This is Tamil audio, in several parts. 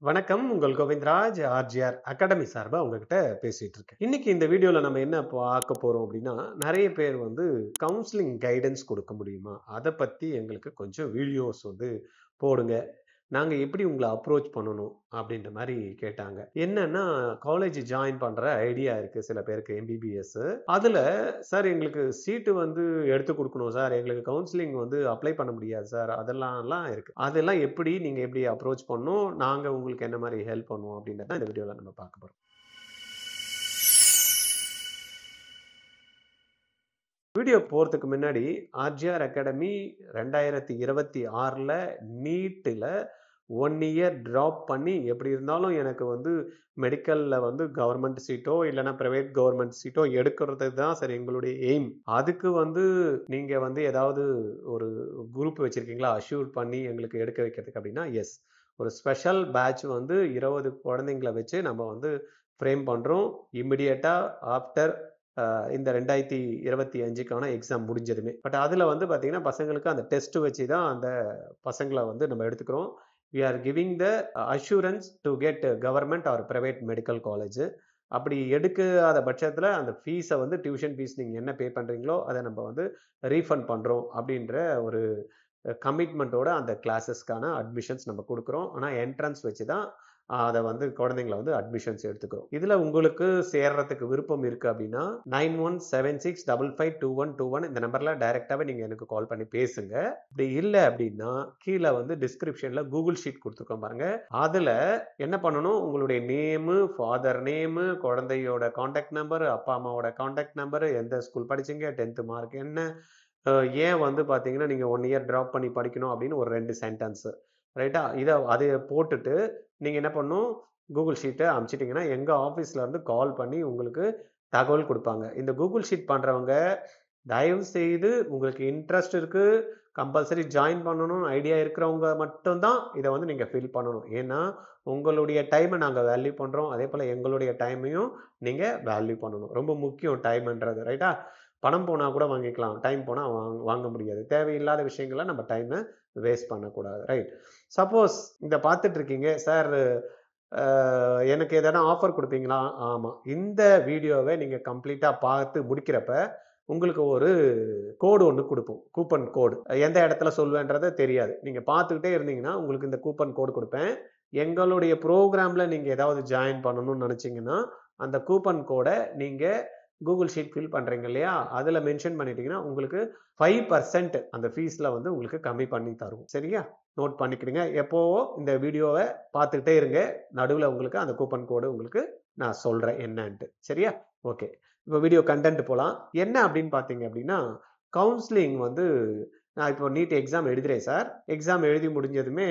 வணக்கம். உங்கள் கோவிந்தராஜ் ஆர்ஜிஆர் அகாடமி சார்பா உங்ககிட்ட பேசிட்டு இருக்கேன். இன்னைக்கு இந்த வீடியோல நம்ம என்ன பார்க்க போறோம் அப்படின்னா, நெறைய பேர் வந்து கவுன்சிலிங் கைடன்ஸ் கொடுக்க முடியுமா? அத பத்தி எங்களுக்கு கொஞ்சம் வீடியோஸ் வந்து போடுங்க. நாங்க எப்படி உங்கள அப்ரோச் பண்ணணும்? அப்படின்ற மாரி கேட்டாங்க. என்னன்னா, காலேஜ் ஜாயின் பண்ற ஐடியா இருக்கு சில பேருக்கு எம்பிபிஎஸ். அதுல சார் எங்களுக்கு சீட்டு வந்து எடுத்து குடுக்கணும் சார். எங்களுக்கு கவுன்சிலிங் வந்து அப்ளை பண்ண முடியாது சார். அதெல்லாம்லாம் இருக்கு. அதெல்லாம் எப்படி நீங்க எப்படி அப்ரோச் பண்ணணும்? நாங்க உங்களுக்கு என்ன மாரி ஹெல்ப் பண்ணுவோம்? அப்படின்றத இந்த வீடியோல நம்ம பார்க்க போறோம். வீடியோ போறதுக்கு முன்னாடி ஆர்ஜிஆர் அகாடமி 2026ல நீட்ல 1 இயர் டிராப் பண்ணி எப்படி இருந்தாலும் எனக்கு வந்து மெடிக்கல்ல வந்து கவர்மெண்ட் சீட்டோ இல்லைன்னா பிரைவேட் கவர்மெண்ட் சீட்டோ எடுக்கிறது தான் சார் எங்களுடைய எய்ம். அதுக்கு வந்து நீங்க வந்து ஏதாவது ஒரு குரூப் வச்சிருக்கீங்களா அஷ்யூர் பண்ணி எங்களுக்கு எடுக்க வைக்கிறதுக்கு அப்படின்னா எஸ். ஒரு ஸ்பெஷல் பேட்ச் வந்து 20 குழந்தைங்களை வச்சு நம்ம வந்து ஃப்ரேம் பண்றோம். இமிடியேட்டா ஆஃப்டர் இந்த 2025க்கான எக்ஸாம் முடிஞ்சதுமே. பட் அதுல வந்து பாத்தீங்கன்னா பசங்களுக்கு அந்த டெஸ்ட் வச்சு தான் அந்த பசங்களை வந்து நம்ம எடுத்துக்கிறோம். we are giving the assurance to get government or private medical college. அப்படி எடுக்காத பட்சத்துல அந்த ஃபீஸை வந்து டியூஷன் ஃபீஸ் நீங்க என்ன பே பண்றீங்களோ அதை நம்ம வந்து ரீஃபண்ட் பண்றோம் அப்படின்ற ஒரு கமிட்மெண்ட்டோட அந்த கிளாஸஸ்க்கான அட்மிஷன்ஸ் நம்ம கொடுக்குறோம். ஆனால் என்ட்ரன்ஸ் வச்சு தான் அதை வந்து குழந்தைங்களை வந்து அட்மிஷன்ஸ் எடுத்துக்கிறோம். இதுல உங்களுக்கு சேர்றதுக்கு விருப்பம் இருக்கு அப்படின்னா 9176552121 இந்த நம்பர்ல டைரக்டாவே நீங்க எனக்கு கால் பண்ணி பேசுங்க. அப்படி இல்லை அப்படின்னா கீழே வந்து டிஸ்கிரிப்ஷன்ல கூகுள் ஷீட் கொடுத்துருக்கோம் பாருங்க. அதுல என்ன பண்ணணும், உங்களுடைய நேமு, ஃபாதர் நேமு, குழந்தையோட கான்டாக்ட் நம்பர், அப்பா அம்மாவோட கான்டாக்ட் நம்பர், எந்த ஸ்கூல் படிச்சீங்க, 10th மார்க் என்ன, ஏன் வந்து பாத்தீங்கன்னா நீங்க 1 இயர் டிராப் பண்ணி படிக்கணும் அப்படின்னு ஒரு 2 சென்டென்ஸ் ரைட்டா. அதை போட்டுட்டு நீங்க என்ன பண்ணணும், கூகுள் ஷீட்டை அனுப்பிச்சிட்டிங்கன்னா எங்க ஆஃபீஸ்ல இருந்து கால் பண்ணி உங்களுக்கு தகவல் கொடுப்பாங்க. இந்த கூகுள் ஷீட் பண்றவங்க தயவு செய்து உங்களுக்கு இன்ட்ரெஸ்ட் இருக்கு, கம்பல்சரி ஜாயின் பண்ணணும் ஐடியா இருக்கிறவங்க மட்டும்தான் இதை வந்து நீங்க ஃபில் பண்ணணும். ஏன்னா உங்களுடைய டைமை நாங்க வேல்யூ பண்றோம், அதே போல எங்களுடைய டைமையும் நீங்க வேல்யூ பண்ணணும். ரொம்ப முக்கியம் டைம்ன்றது ரைட்டா. பணம் போனா கூட வாங்கிக்கலாம், டைம் போனா வாங்க முடியாது. தேவையில்லாத விஷயங்களை நம்ம டைமை வேஸ்ட் பண்ணக்கூடாது, ரைட். சப்போஸ் இதை பார்த்துட்டு இருக்கீங்க சார், எனக்கு எதனா ஆஃபர் கொடுப்பீங்களா? ஆமா, இந்த வீடியோவை நீங்க கம்ப்ளீட்டா பார்த்து முடிக்கிறப்ப உங்களுக்கு ஒரு கோடு ஒன்று கொடுப்போம், கூப்பன் கோடு. எந்த இடத்துல சொல்வேன்றதை தெரியாது, நீங்க பார்த்துக்கிட்டே இருந்தீங்கன்னா உங்களுக்கு இந்த கூப்பன் கோடு கொடுப்பேன். எங்களுடைய ப்ரோக்ராம்ல நீங்க ஏதாவது ஜாயின் பண்ணணும்னு நினைச்சீங்கன்னா அந்த கூப்பன் கோடை நீங்க கூகுள் ஷீட் ஃபில் பண்றீங்க இல்லையா, அதுல மென்ஷன் பண்ணிட்டீங்கன்னா உங்களுக்கு 5% அந்த ஃபீஸ்ல வந்து உங்களுக்கு கம்மி பண்ணி தருவோம். சரியா, நோட் பண்ணிக்கிடுங்க. எப்போ இந்த வீடியோவை பார்த்துக்கிட்டே இருங்க, நடுவில் உங்களுக்கு அந்த கூப்பன் கோடு உங்களுக்கு நான் சொல்றேன் என்னன்ட்டு. சரியா, ஓகே. இப்போ வீடியோ கண்டென்ட் போலாம். என்ன அப்படின்னு பார்த்தீங்க அப்படின்னா, கவுன்சிலிங் வந்து நான் இப்போ நீட் எக்ஸாம் எழுதுறேன் சார், எக்ஸாம் எழுதி முடிஞ்சதுமே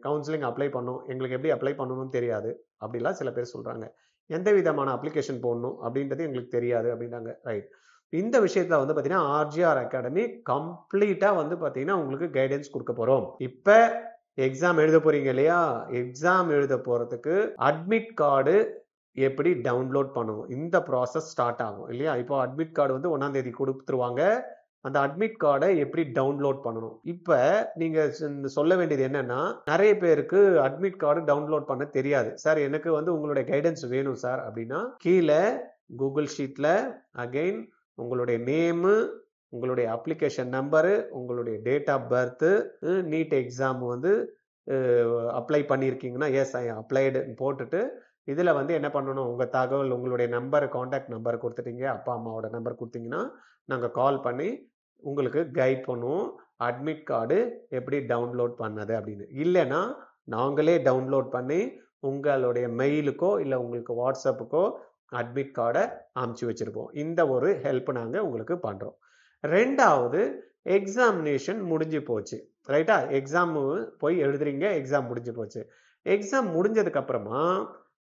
கவுன்சிலிங் அப்ளை பண்ணும், எங்களுக்கு எப்படி அப்ளை பண்ணணும்னு தெரியாது அப்படிலாம் சில பேர் சொல்றாங்க. எந்த விதமான அப்ளிகேஷன் போடணும் அப்படின்றது எங்களுக்கு தெரியாது அப்படின்றாங்க, ரைட். இந்த விஷயத்துல வந்து பாத்தீங்கன்னா ஆர்ஜிஆர் அகாடமி கம்ப்ளீட்டா வந்து பாத்தீங்கன்னா உங்களுக்கு கைடன்ஸ் கொடுக்க போறோம். இப்ப எக்ஸாம் எழுத போறீங்க இல்லையா, எக்ஸாம் எழுத போறதுக்கு அட்மிட் கார்டு எப்படி டவுன்லோட் பண்ணணும், இந்த ப்ராசஸ் ஸ்டார்ட் ஆகும் இல்லையா. இப்போ அட்மிட் கார்டு வந்து 1ஆம் தேதி கொடுத்துருவாங்க. அந்த அட்மிட் கார்டை எப்படி டவுன்லோட் பண்ணணும், இப்ப நீங்க சொல்ல வேண்டியது என்னன்னா, நிறைய பேருக்கு அட்மிட் கார்டு டவுன்லோட் பண்ண தெரியாது. சார் எனக்கு வந்து உங்களுடைய கைடன்ஸ் வேணும் சார் அப்படின்னா, கீழே கூகுள் ஷீட்ல அகைன் உங்களுடைய நேமு, உங்களுடைய அப்ளிகேஷன் நம்பரு, உங்களுடைய date of birth, NEET exam வந்து அப்ளை பண்ணியிருக்கீங்கன்னா எஸ் ஐ அப்ளைடு போட்டுட்டு இதுல வந்து என்ன பண்ணணும், உங்க தகவல், உங்களுடைய நம்பர், கான்டாக்ட் நம்பர் கொடுத்துட்டீங்க, அப்பா அம்மாவோட நம்பர் கொடுத்தீங்கன்னா நாங்க கால் பண்ணி உங்களுக்கு கைட் பண்ணுவோம் அட்மிட் கார்டு எப்படி டவுன்லோட் பண்ணது அப்படின்னு. இல்லைன்னா நாங்களே டவுன்லோட் பண்ணி உங்களுடைய மெயிலுக்கோ இல்லை உங்களுக்கு வாட்ஸ்அப்புக்கோ அட்மிட் கார்டை அமுச்சு வச்சிருப்போம். இந்த ஒரு ஹெல்ப் நாங்கள் உங்களுக்கு பண்றோம். ரெண்டாவது, எக்ஸாமினேஷன் முடிஞ்சு போச்சு ரைட்டா, எக்ஸாம் போய் எழுதுறீங்க, எக்ஸாம் முடிஞ்சு போச்சு. எக்ஸாம் முடிஞ்சதுக்கு அப்புறமா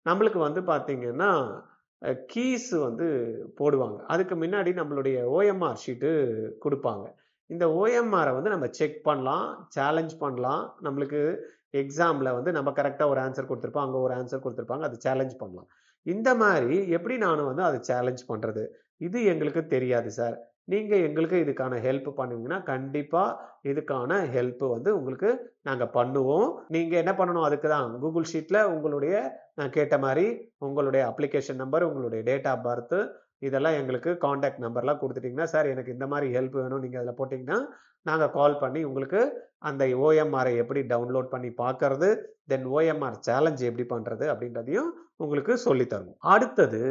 நம்மளுக்கு வந்து பாத்தீங்கன்னா கீஸ் வந்து போடுவாங்க. அதுக்கு முன்னாடி நம்மளுடைய ஓஎம்ஆர் ஷீட்டு கொடுப்பாங்க. இந்த ஓஎம்ஆரை வந்து நம்ம செக் பண்ணலாம், சேலஞ்ச் பண்ணலாம். நம்மளுக்கு எக்ஸாம்ல வந்து நம்ம கரெக்டா ஒரு ஆன்சர் கொடுத்துருப்போம், அங்க ஒரு ஆன்சர் கொடுத்துருப்பாங்க, அதை சேலஞ்ச் பண்ணலாம். இந்த மாதிரி எப்படி நான் வந்து அதை சேலஞ்ச் பண்றது, இது எங்களுக்கு தெரியாது சார். நீங்க எங்களுக்கு இதுக்கான ஹெல்ப் பண்ணுவீங்கன்னா கண்டிப்பா இதுக்கான ஹெல்ப் வந்து உங்களுக்கு நாங்க பண்ணுவோம். நீங்க என்ன பண்ணணும் அதுக்கு தான் கூகுள் ஷீட்ல உங்களுடைய நான் கேட்ட மாரி உங்களுடைய அப்ளிகேஷன் நம்பர், உங்களுடைய டேட் ஆஃப் பர்த் இதெல்லாம் எங்களுக்கு கான்டாக்ட் நம்பர்லாம் குடுத்துட்டீங்கன்னா, சார் எனக்கு இந்த மாரி ஹெல்ப் வேணும் நீங்க அதில போட்டீங்கன்னா, நாங்க கால் பண்ணி உங்களுக்கு அந்த OMRஐ எப்படி டவுன்லோட் பண்ணி பார்க்கறது, தென் OMR சேலஞ்ச் எப்படி பண்றது அப்படின்றதையும் உங்களுக்கு சொல்லி தருவோம். அடுத்தது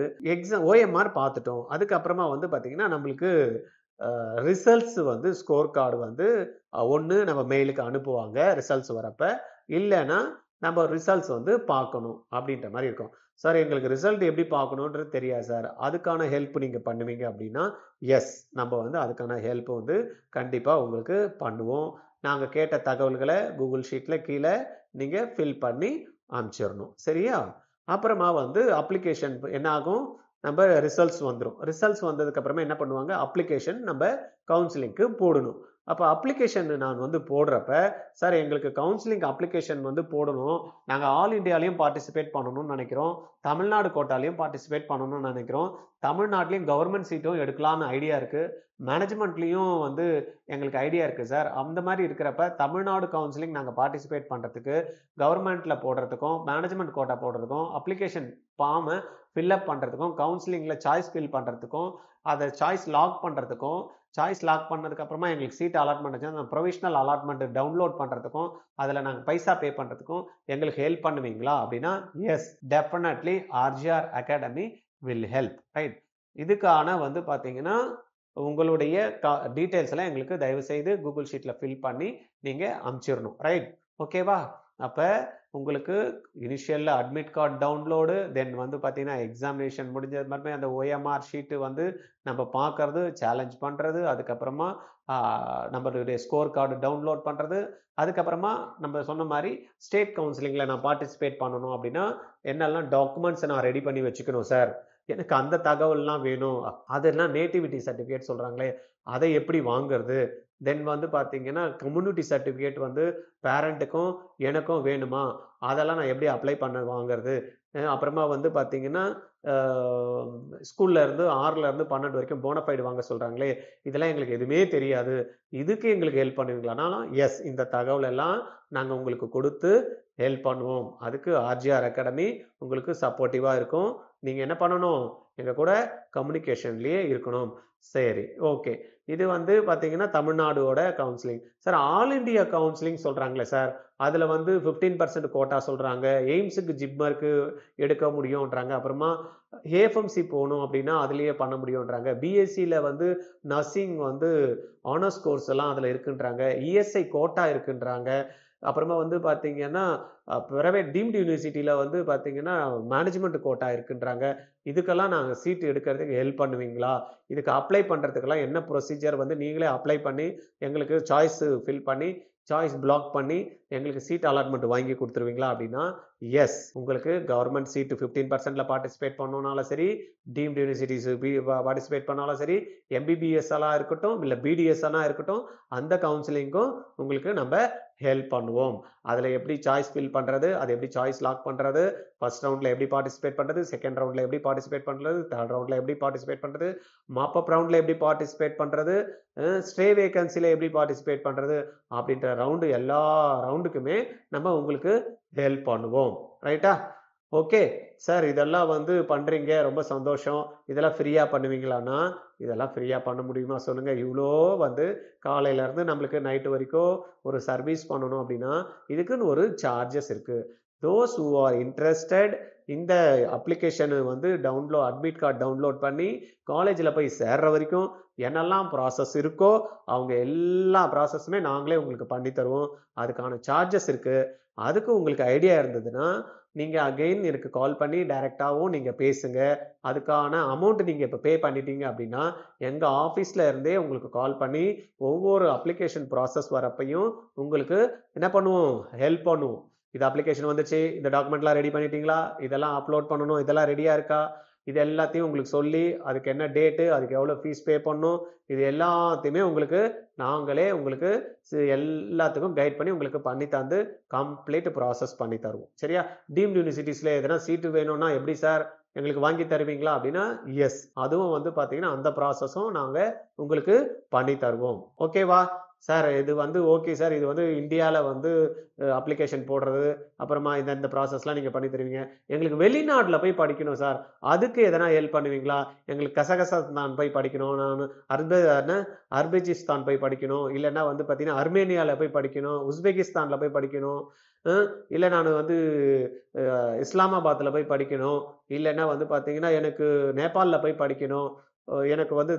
OMR பார்த்துட்டோம். அதுக்கப்புறமா வந்து பார்த்தீங்கன்னா, நம்மளுக்கு ரிசல்ட்ஸ் வந்து ஸ்கோர் கார்டு வந்து ஒண்ணு நம்ம மெயிலுக்கு அனுப்புவாங்க ரிசல்ட்ஸ் வரப்ப. இல்லன்னா நம்ம ரிசல்ட்ஸ் வந்து பார்க்கணும் அப்படின்ற மாரி இருக்கும். சார் எங்களுக்கு ரிசல்ட் எப்படி பார்க்கணுன்றது தெரியாது சார். அதுக்கான ஹெல்ப் நீங்க பண்ணுவீங்க அப்படின்னா, எஸ் நம்ம வந்து அதுக்கான ஹெல்ப் வந்து கண்டிப்பா உங்களுக்கு பண்ணுவோம். நாங்க கேட்ட தகவல்கள கூகுள் ஷீட்ல கீழ நீங்க ஃபில் பண்ணி அனுப்பிச்சிரணும். சரியா? அப்புறமா வந்து அப்ளிகேஷன் என்ன ஆகும்? நம்ம ரிசல்ட்ஸ் வந்துரும். ரிசல்ட்ஸ் வந்ததுக்கு அப்புறமா என்ன பண்ணுவாங்க? அப்ளிகேஷன் நம்ம கவுன்சிலிங்க்கு போடணும். அப்ப அப்ளிகேஷன் நான் வந்து போடுறப்ப, சார் எங்களுக்கு கவுன்சிலிங் அப்ளிகேஷன் வந்து போடணும். நாங்க ஆல் இண்டியாலயும் பார்ட்டிசிபேட் பண்ணணும்னு நெனைக்கிறோம். தமிழ்நாடு கோட்டாலயும் பார்ட்டிசிபேட் பண்ணணும்னு நெனைக்கிறோம். தமிழ்நாட்டிலயும் கவர்ன்மென்ட் சீட்டும் எடுக்கலாம்னு ஐடியா இருக்கு. மேனேஜ்மென்ட்லயும் வந்து எங்களுக்கு ஐடியா இருக்கு சார். அந்த மாரி இருக்கிறப்ப தமிழ்நாடு கவுன்சிலிங் நாங்க பார்ட்டிசிபேட் பண்றதுக்கு, கவர்ன்மென்ட்ல போடுறதுக்கும், மேனேஜ்மென்ட் கோட்டா போடுறதுக்கும், அப்ளிகேஷன் ஃபார்ம ஃபில் அப் பண்றதுக்கும், கவுன்சிலிங்ல சாய்ஸ் ஃபில் பண்றதுக்கும், அத சாய்ஸ் லாக் பண்றதுக்கும், சாய்ஸ் லாக் பண்ணதுக்கு அப்புறமா எங்களுக்கு சீட் அலாட்மெண்ட் ஆச்சுன்னா, அந்த ப்ரொவிஷனல் அலாட்மெண்ட் டவுன்லோட் பண்றதுக்கும், அதுல நாங்க பைசா பே பண்றதுக்கும் எங்களுக்கு ஹெல்ப் பண்ணுவீங்களா? அப்படின்னா, yes definitely RGR academy will help. Right. இதுக்கான வந்து பார்த்தீங்கன்னா, உங்களுடைய டீட்டெயில்ஸ் எல்லாம் எங்களுக்கு தயவு செய்து கூகுள் ஷீட்ல ஃபில் பண்ணி நீங்க அனுப்பிச்சிரணும். ரைட். ஓகேவா? அப்ப உங்களுக்கு இனிஷியல்ல அட்மிட் கார்டு டவுன்லோடு, தென் வந்து பார்த்தீங்கன்னா, எக்ஸாமினேஷன் முடிஞ்சது மறுபடியும் அந்த OMR ஷீட் வந்து நம்ம பார்க்கறது, சேலஞ்ச் பண்றது, அதுக்கப்புறமா நம்மளுடைய ஸ்கோர் கார்டு டவுன்லோட் பண்றது, அதுக்கப்புறமா நம்ம சொன்ன மாரி ஸ்டேட் கவுன்சிலிங்ல நான் பார்ட்டிசிபேட் பண்ணணும் அப்படின்னா, என்னெல்லாம் டாக்குமெண்ட்ஸ் நான் ரெடி பண்ணி வச்சுக்கணும் சார். எனக்கு அந்த தகவல்லாம் வேணும். அதெல்லாம் நேட்டிவிட்டி சர்டிஃபிகேட் சொல்றாங்களே, அதை எப்படி வாங்குறது? தென் வந்து பார்த்தீங்கன்னா, கம்யூனிட்டி சர்டிஃபிகேட் வந்து பேரண்ட்டுக்கும், எனக்கும் வேணுமா? அதெல்லாம் நான் எப்படி அப்ளை பண்ண வாங்குறது? அப்புறமா வந்து பார்த்தீங்கன்னா, அ ஸ்கூல்ல இருந்து 6ல இருந்து 12 வரைக்கும் போனஃபைட் வாங்க சொல்றாங்களே, இதெல்லாம் எங்களுக்கு எதுவுமே தெரியாது. இதுக்கு எங்களுக்கு ஹெல்ப் பண்ணுவீங்களானாலும், எஸ் இந்த தகவல் எல்லாம் நாங்க உங்களுக்கு குடுத்து ஹெல்ப் பண்ணுவோம். அதுக்கு ஆர்ஜிஆர் அகாடமி உங்களுக்கு சப்போர்ட்டிவா இருக்கும். நீங்க என்ன பண்ணணும்? எங்க கூட கம்யூனிகேஷன்லயே இருக்கணும். சரி, ஓகே. இது வந்து பார்த்தீங்கன்னா, தமிழ்நாடோட counselling. Sir all India counselling சொல்றாங்களே சார், அதுல வந்து 15% கோட்டா சொல்றாங்க. எய்ம்ஸ்க்கு, ஜிப்மர்க்கு எடுக்க முடியும்ன்றாங்க. அப்புறமா ஏஎஃப்எம்சி போணும் அப்படின்னா, அதிலேயே பண்ண முடியும்ன்றாங்க. பிஎஸ்சில வந்து நர்சிங் வந்து ஹானர்ஸ் கோர்ஸ் எல்லாம் அதுல இருக்குன்றாங்க. இஎஸ்ஐ கோட்டா இருக்குன்றாங்க. அப்புறமா வந்து பார்த்தீங்கன்னா, பிரைவேட் டீம்டு யூனிவர்சிட்டில வந்து பார்த்தீங்கன்னா, மேனேஜ்மென்ட் கோட்டா இருக்குன்றாங்க. இதுக்கெல்லாம் நாங்க சீட் எடுக்கிறதுக்கு ஹெல்ப் பண்ணுவீங்களா? இதுக்கு அப்ளை பண்றதுக்கெல்லாம் என்ன ப்ரொசீஜர் வந்து நீங்களே அப்ளை பண்ணி, எங்களுக்கு சாய்ஸ் ஃபில் பண்ணி, சாய்ஸ் பிளாக் பண்ணி, எங்களுக்கு சீட் அலாட்மெண்ட் வாங்கி குடுத்துருவீங்களா? அப்படின்னா, எஸ். உங்களுக்கு கவர்ன்மென்ட் சீட் 15%ல பார்ட்டிசிபேட் பண்ணணும்னாலும் சரி, டீம்டு யூனிவர்சிட்டிஸ் பார்ட்டிசிபேட் பண்ணாலும் சரி, எம்பிபிஎஸ் எல்லாம் இருக்கட்டும், இல்ல பிடிஎஸ் ஆனா இருக்கட்டும், அந்த கவுன்சிலிங்க்கும் உங்களுக்கு நம்ம ஹெல்ப் பண்ணுவோம். அதுல எப்படி சாய்ஸ் ஃபில் பண்றது, அது எப்படி சாய்ஸ் லாக் பண்றது, ஃபர்ஸ்ட் ரவுண்ட்ல எப்படி பார்ட்டிசிபேட் பண்றது, செகண்ட் ரவுண்ட்ல எப்படி பார்ட்டிசிபேட் பண்றது, தேர்ட் ரவுண்ட்ல எப்படி பார்ட்டிசிபேட் பண்றது, மாப் அப் ரவுண்ட்ல எப்படி பார்ட்டிசிபேட் பண்றது, ஸ்டே வேகன்சில எப்படி பார்ட்டிசிபேட் பண்றது அப்படின்ற ரவுண்டு எல்லா ரவுண்டுக்குமே நம்ம உங்களுக்கு ஹெல்ப் பண்ணுவோம். ரைட்டா? ஓகே. சார் இதெல்லாம் வந்து பண்றீங்க. ரொம்ப சந்தோஷம். இதெல்லாம் ஃப்ரீயா பண்ணுவீங்களான்னா, இதெல்லாம் ஃப்ரீயா பண்ண முடியுமா சொல்லுங்க? இவ்ளோ வந்து காலையில இருந்து நம்மளுக்கு நைட் வரைக்கும் ஒரு சர்வீஸ் பண்ணணும் அப்படின்னா, இதுக்குன்னு ஒரு சார்ஜஸ் இருக்கு. தோஸ் ஹூ ஆர் இன்ட்ரஸ்டட் இந்த அப்ளிகேஷன் வந்து அட்மிட் கார்டு டவுன்லோட் பண்ணி காலேஜ்ல போய் சேர்ற வரைக்கும் என்னெல்லாம் ப்ராசஸ் இருக்கோ, அவங்க எல்லா ப்ராசஸுமே நாங்களே உங்களுக்கு பண்ணி தருவோம். அதுக்கான சார்ஜஸ் இருக்கு. அதுக்கு உங்களுக்கு ஐடியா இருந்ததுன்னா, நீங்க அகைன் எனக்கு கால் பண்ணி டைரக்ட்டாவும் நீங்க பேசுங்க. அதுக்கான அமௌண்ட் நீங்க இப்ப பே பண்ணிட்டீங்க அப்படின்னா, எங்க ஆபீஸ்ல இருந்தே உங்களுக்கு கால் பண்ணி ஒவ்வொரு அப்ளிகேஷன் ப்ராசஸ் வரப்பயும் உங்களுக்கு என்ன பண்ணுவோம்? ஹெல்ப் பண்ணுவோம். இது அப்ளிகேஷன் வந்துச்சு. இந்த டாக்குமெண்ட்லாம் ரெடி பண்ணிட்டீங்களா? இதெல்லாம் அப்லோட் பண்ணணும். இதெல்லாம் ரெடியா இருக்கா? இது எல்லாத்தையும் உங்களுக்கு சொல்லி அதுக்கு என்ன டேட்டு, அதுக்கு எவ்வளோ ஃபீஸ் பே பண்ணணும், இது எல்லாத்தையுமே உங்களுக்கு நாங்களே உங்களுக்கு எல்லாத்துக்கும் கைட் பண்ணி உங்களுக்கு பண்ணி தந்து கம்ப்ளீட் ப்ராசஸ் பண்ணி தருவோம். சரியா? டீம்டு யூனிவர்சிட்டிஸ்ல எதனா சீட்டு வேணும்னா எப்படி சார் எங்களுக்கு வாங்கி தருவீங்களா அப்படின்னா எஸ், அதுவும் வந்து பாத்தீங்கன்னா அந்த ப்ராசஸும் நாங்க உங்களுக்கு பண்ணி தருவோம். ஓகேவா சார்? இது வந்து ஓகே சார், இது வந்து இந்தியாவில் வந்து அப்ளிகேஷன் போடுறது, அப்புறமா இந்த ப்ராசஸ்லாம் நீங்கள் பண்ணி தருவீங்க. எங்களுக்கு வெளிநாட்டில் போய் படிக்கணும் சார், அதுக்கு எதனா ஹெல்ப் பண்ணுவீங்களா? எங்களுக்கு கசகஸ்தான் போய் படிக்கணும், நான் அர்பெஜிஸ்தான் போய் படிக்கணும், இல்லைன்னா வந்து பார்த்தீங்கன்னா அர்மேனியாவில் போய் படிக்கணும், உஸ்பெகிஸ்தானில் போய் படிக்கணும், இல்லை நான் வந்து இஸ்லாமாபாத்தில் போய் படிக்கணும், இல்லைன்னா வந்து பார்த்தீங்கன்னா எனக்கு நேபாளில் போய் படிக்கணும், எனக்கு வந்து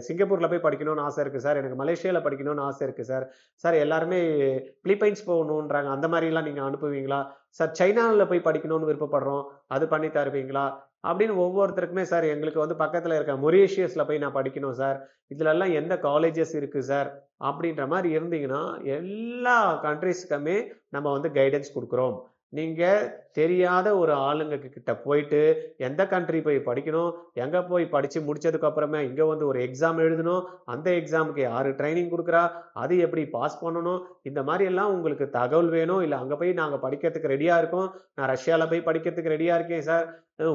சிங்கப்பூர்ல போய் படிக்கணும்னு ஆசை இருக்கு சார், எனக்கு மலேசியால படிக்கணும்னு ஆசை இருக்கு சார், சார் எல்லாருமே பிலிப்பைன்ஸ் போகணுன்றாங்க, அந்த மாதிரிலாம் நீங்க அனுப்புவீங்களா சார்? சைனாவில் போய் படிக்கணும்னு விருப்பப்படுறோம், அது பண்ணி தருவீங்களா அப்படின்னு ஒவ்வொருத்தருக்குமே சார் எங்களுக்கு வந்து பக்கத்தில் இருக்க மொரீஷியஸ்ல போய் நான் படிக்கணும் சார், இதுல எல்லாம் எந்த காலேஜஸ் இருக்கு சார் அப்படின்ற மாதிரி இருந்தீங்கன்னா எல்லா கண்ட்ரிஸ்க்குமே நம்ம வந்து கைடன்ஸ் கொடுக்குறோம். நீங்க தெரியாத ஒரு ஆளுங்க கிட்ட போயிட்டு எந்த கண்ட்ரி போய் படிக்கணும், எங்க போய் படிச்சு முடிச்சதுக்கு அப்புறமே இங்க வந்து ஒரு எக்ஸாம் எழுதணும், அந்த எக்ஸாமுக்கு யாரு ட்ரைனிங் கொடுக்குறா, அது எப்படி பாஸ் பண்ணணும், இந்த மாதிரி எல்லாம் உங்களுக்கு தகவல் வேணும், இல்ல அங்க போய் நாங்க படிக்கிறதுக்கு ரெடியா இருக்கோம், நான் ரஷ்யால போய் படிக்கிறதுக்கு ரெடியா இருக்கேன் சார்,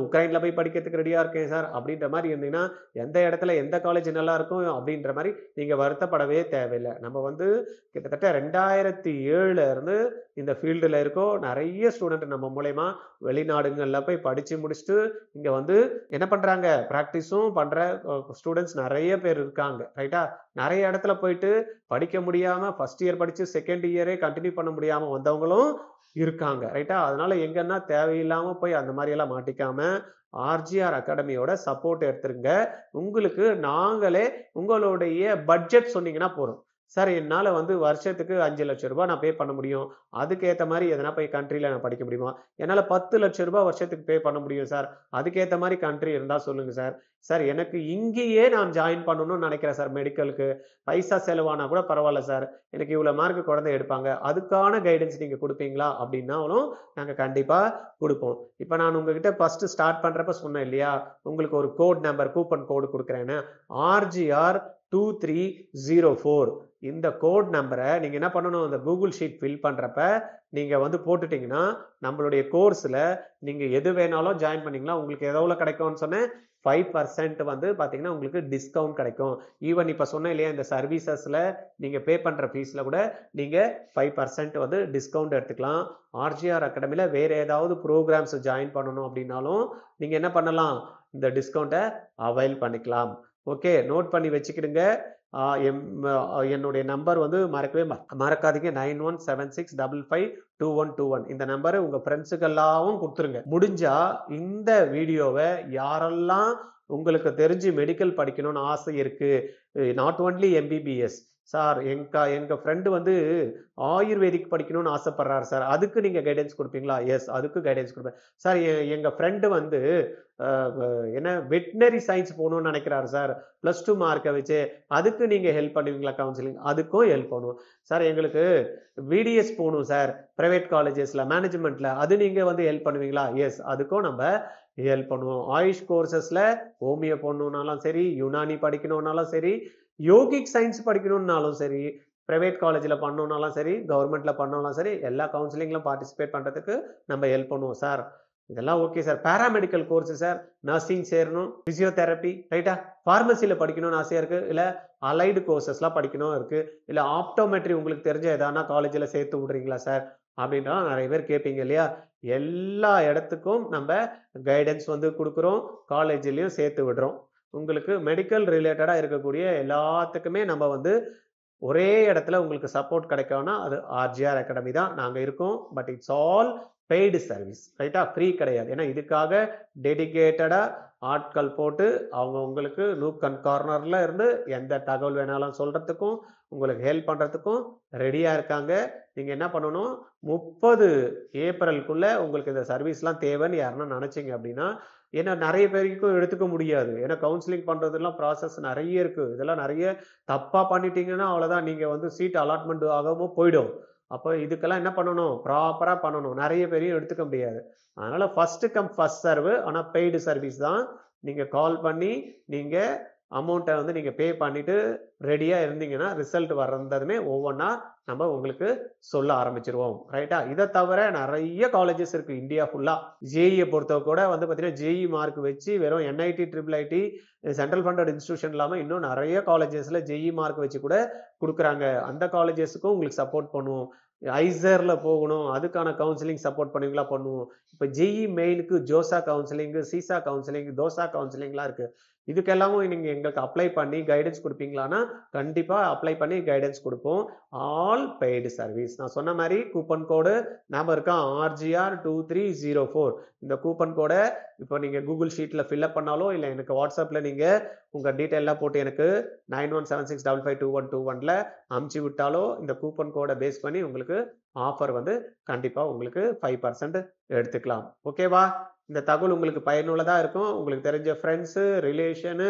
உக்ரைன்ல போய் படிக்கிறதுக்கு ரெடியா இருக்கேன் சார் அப்படின்ற மாதிரி இருந்தீங்கன்னா எந்த இடத்துல எந்த காலேஜ் நல்லா இருக்கும் அப்படின்ற மாதிரி நீங்க வருத்தப்படவே தேவையில்லை. நம்ம வந்து கிட்டத்தட்ட 2007 இருந்து இந்த ஃபீல்டுல இருக்கோம். நிறைய ஸ்டூடெண்ட் நம்ம மூலயமா வெளிநாடுகள்ல போய் படிச்சு முடிச்சுட்டு இங்க வந்து என்ன பண்றாங்க, பிராக்டிஸும் பண்ற ஸ்டூடெண்ட்ஸ் நிறைய பேர் இருக்காங்க. ரைட்டா? நிறைய இடத்துல போயிட்டு படிக்க முடியாம ஃபர்ஸ்ட் இயர் படிச்சு செகண்ட் இயரே கண்டினியூ பண்ண முடியாம வந்தவங்களும் இருக்காங்க. ரைட்டா? அதனால எங்கன்னா தேவையில்லாம போய் அந்த மாதிரி எல்லாம் மாட்டிக்காம ஆர்ஜிஆர் அகாடமியோட சப்போர்ட் எடுத்துருங்க. உங்களுக்கு நாங்களே உங்களுடைய பட்ஜெட் சொன்னீங்கன்னா போறோம். சார் என்னால வந்து வருஷத்துக்கு 5 லட்சம் ரூபாய் நான் பே பண்ண முடியும், அதுக்கேற்ற மாதிரி எதனா போய் கண்ட்ரில நான் படிக்க முடியுமா? என்னால 10 லட்சம் ரூபாய் வருஷத்துக்கு பே பண்ண முடியும் சார், அதுக்கேற்ற மாதிரி கண்ட்ரி இருந்தா சொல்லுங்க சார். சார் எனக்கு இங்கேயே நான் ஜாயின் பண்ணணும்னு நினைக்கிறேன் சார், மெடிக்கலுக்கு பைசா செலவானா கூட பரவாயில்ல சார், எனக்கு இவ்வளவு மார்க் குழந்தை எடுப்பாங்க, அதுக்கான கைடன்ஸ் நீங்க கொடுப்பீங்களா அப்படின்னாலும் நாங்க கண்டிப்பா கொடுப்போம். இப்ப நான் உங்ககிட்ட ஃபர்ஸ்ட் ஸ்டார்ட் பண்றப்ப சொன்னேன் இல்லையா, உங்களுக்கு ஒரு கோட் நம்பர் கூப்பன் கோடு கொடுக்குறேன்னு, ஆர்ஜிஆர் 2304 இந்த கோட் நம்பரை நீங்க என்ன பண்ணணும், இந்த கூகுள் ஷீட் ஃபில் பண்றப்ப நீங்க வந்து போட்டுட்டீங்கன்னா நம்மளுடைய கோர்ஸ்ல நீங்க எது வேணாலும் ஜாயின் பண்ணீங்களா உங்களுக்கு எவ்வளவு கிடைக்கும்னு சொன்னேன், 5% வந்து பாத்தீங்கன்னா உங்களுக்கு டிஸ்கவுண்ட் கிடைக்கும். ஈவன் இப்ப சொன்ன இல்லையா இந்த சர்வீசஸ்ல நீங்க பே பண்ற ஃபீஸ்ல கூட நீங்க 5% வந்து டிஸ்கவுண்ட் எடுத்துக்கலாம். ஆர்ஜிஆர் அகாடமில வேற ஏதாவது ப்ரோக்ராம்ஸ் ஜாயின் பண்ணணும் அப்படின்னாலும் நீங்க என்ன பண்ணலாம், இந்த டிஸ்கவுண்ட்டை அவைல் பண்ணிக்கலாம். ஓகே, நோட் பண்ணி வச்சுக்கிடுங்க. என்னுடைய நம்பர் வந்து மறக்காதீங்க, 9176552121. இந்த நம்பரை உங்க ஃப்ரெண்ட்ஸுக்கெல்லாம் கொடுத்துருங்க. முடிஞ்சா இந்த வீடியோவை யாரெல்லாம் உங்களுக்கு தெரிஞ்சு மெடிக்கல் படிக்கணும்னு ஆசை இருக்கு, நாட் ஒன்லி எம்பிபிஎஸ் சார், எங்க ஃப்ரெண்டு வந்து ஆயுர்வேதிக் படிக்கணும்னு ஆசைப்படுறாரு சார், அதுக்கு நீங்க கைடன்ஸ் கொடுப்பீங்களா? எஸ், அதுக்கு கைடன்ஸ் கொடுப்பேன் சார். எங்க ஃப்ரெண்டு வந்து என்ன வெட்டினரி சயின்ஸ் போகணும்னு நினைக்கிறாரு சார், +2 மார்க்கை வச்சு, அதுக்கு நீங்க ஹெல்ப் பண்ணுவீங்களா கவுன்சிலிங்? அதுக்கும் ஹெல்ப் பண்ணுவோம் சார். எங்களுக்கு விடிஎஸ் போகணும் சார், பிரைவேட் காலேஜஸ்ல மேனேஜ்மெண்ட்ல, அது நீங்க வந்து ஹெல்ப் பண்ணுவீங்களா? எஸ், அதுக்கும் நம்ம ஹெல்ப் பண்ணுவோம். ஆயுஷ் கோர்சஸ்ல ஹோமியோ போடணும்னாலும் சரி, யுனானி படிக்கணும்னாலும் சரி, யோகிக் சயின்ஸ் படிக்கணும்னாலும் சரி, பிரைவேட் காலேஜில் பண்ணணும்னாலும் சரி, கவர்மெண்ட்ல பண்ணணும்னாலும் சரி, எல்லா கவுன்சிலிங்ல பார்ட்டிசிபேட் பண்றதுக்கு நம்ம ஹெல்ப் பண்ணுவோம் சார். இதெல்லாம் okay sir. Paramedical course sir, nursing சேரணும், பிசியோதெரப்பி, ரைட்டா, பார்மசியில படிக்கணும்னு ஆசையா இருக்கு, இல்ல அலைடு கோர்சஸ்லாம் படிக்கணும் இருக்கு, இல்ல ஆப்டோமெட்ரி உங்களுக்கு தெரிஞ்ச எதானா காலேஜில் சேர்த்து விடுறீங்களா சார் அப்படின்னா நிறைய பேர் கேட்பீங்க இல்லையா. எல்லா இடத்துக்கும் நம்ம கைடன்ஸ் வந்து கொடுக்குறோம், காலேஜ்லயும் சேர்த்து விடுறோம். உங்களுக்கு மெடிக்கல் ரிலேட்டடா இருக்கக்கூடிய எல்லாத்துக்குமே நம்ம வந்து ஒரே இடத்துல உங்களுக்கு சப்போர்ட் கிடைக்கும்னா அது ஆர்ஜிஆர் அகாடமி தான். நாங்க இருக்கோம். But it's all paid service, ரைட்டா, ஃப்ரீ கிடையாது. ஏன்னா இதுக்காக டெடிகேட்டடா ஆட்கள் போட்டு அவங்க உங்களுக்கு நூக் அண்ட் கார்னர்ல இருந்து எந்த தகவல் வேணாலும் சொல்றதுக்கும் உங்களுக்கு ஹெல்ப் பண்றதுக்கும் ரெடியா இருக்காங்க. நீங்க என்ன பண்ணணும், 30 ஏப்ரலுக்குள்ள உங்களுக்கு இந்த சர்வீஸ்லாம் தேவைன்னு யாருன்னா நினைச்சீங்க அப்படின்னா, ஏன்னா நிறைய பேருக்கும் எடுத்துக்க முடியாது, ஏன்னா கவுன்சிலிங் பண்றதுலாம் ப்ராசஸ் நிறைய இருக்கு, இதெல்லாம் நிறைய தப்பா பண்ணிட்டீங்கன்னா அவ்வளவுதான், நீங்க வந்து சீட் அலாட்மெண்ட் ஆகாம போயிடும். அப்போ இதுக்கெல்லாம் என்ன பண்ணணும், ப்ராப்பரா பண்ணணும். நிறைய பேரையும் எடுத்துக்க முடியாது. அதனால ஃபர்ஸ்ட் கம் ஃபர்ஸ்ட் சர்வ். ஆனா பெய்டு சர்வீஸ் தான். நீங்க கால் பண்ணி நீங்க அமௌண்ட்டை வந்து நீங்க பே பண்ணிட்டு ரெடியா இருந்தீங்கன்னா ரிசல்ட் வந்ததுமே ஒவ்வொன்றா நம்ம உங்களுக்கு சொல்ல ஆரம்பிச்சிருவோம். ரைட்டா? இதை தவிர நிறைய காலேஜஸ் இருக்கு இந்தியா ஃபுல்லா. ஜேஇயை பொறுத்த கூட வந்து பார்த்தீங்கன்னா ஜேஇ மார்க் வச்சு வெறும் NIT triple ID central funded institution இல்லாமல் இன்னும் நிறைய காலேஜஸ்ல ஜேஇ மார்க் வச்சு கூட கொடுக்குறாங்க. அந்த காலேஜஸ்க்கும் உங்களுக்கு சப்போர்ட் பண்ணுவோம். ஐசர்ல போகணும், அதுக்கான கவுன்சிலிங் சப்போர்ட் பண்ணுவீங்களா? பண்ணுவோம். இப்போ ஜேஇ மெயினுக்கு ஜோசா கவுன்சிலிங், சீசா கவுன்சிலிங், தோசா கவுன்சிலிங்லாம் இருக்கு. இதுக்கெல்லாமும் நீங்க எங்களுக்கு அப்ளை பண்ணி கைடன்ஸ் கொடுப்பீங்களான்னா கண்டிப்பா அப்ளை பண்ணி கைடன்ஸ் கொடுப்போம். All paid service. நான் சொன்ன மாதிரி கூப்பன் கோடு ஞாபகம் இருக்கா? RGR2304. இந்த கூப்பன் கோடை இப்போ நீங்க கூகுள் ஷீட்ல ஃபில்அப் பண்ணாலோ இல்லை எனக்கு வாட்ஸ்அப்ல நீங்க உங்க டீட்டெயிலாம் போட்டு எனக்கு 9176552121ல அமுச்சு விட்டாலோ இந்த கூப்பன் கோடை பேஸ் பண்ணி உங்களுக்கு ஆஃபர் வந்து கண்டிப்பா உங்களுக்கு 5% எடுத்துக்கலாம். ஓகேவா? இந்த தகவல் உங்களுக்கு பயனுள்ளதா இருக்கும். உங்களுக்கு தெரிஞ்ச ஃப்ரெண்ட்ஸு, ரிலேஷனு,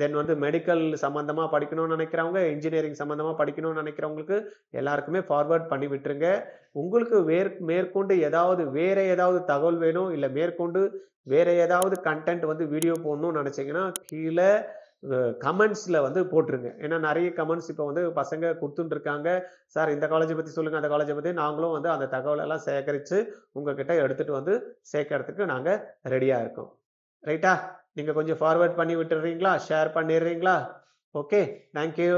தென் வந்து மெடிக்கல் சம்பந்தமா படிக்கணும்னு நினைக்கிறவங்க, இன்ஜினியரிங் சம்பந்தமா படிக்கணும்னு நினைக்கிறவங்களுக்கு எல்லாருக்குமே ஃபார்வர்ட் பண்ணி விட்டுருங்க. உங்களுக்கு மேற்கொண்டு வேற ஏதாவது தகவல் வேணும், இல்லை மேற்கொண்டு வேற ஏதாவது கண்டென்ட் வந்து வீடியோ போடணும்னு நினைச்சீங்கன்னா கீழே கமெண்ட்ஸ்ல வந்து போட்டுருங்க. ஏன்னா நிறைய கமெண்ட்ஸ் இப்போ வந்து பசங்க கொடுத்துட்டு இருக்காங்க. சார் இந்த காலேஜை பத்தி சொல்லுங்க, அந்த காலேஜை பத்தி. நாங்களும் வந்து அந்த தகவல் எல்லாம் சேகரிச்சு உங்ககிட்ட எடுத்துட்டு வந்து சேர்க்கறதுக்கு நாங்க ரெடியா இருக்கோம். ரைட்டா? நீங்க கொஞ்சம் ஃபார்வர்ட் பண்ணி விட்டுறீங்களா? ஷேர் பண்ணிடுறீங்களா? Okay, thank you.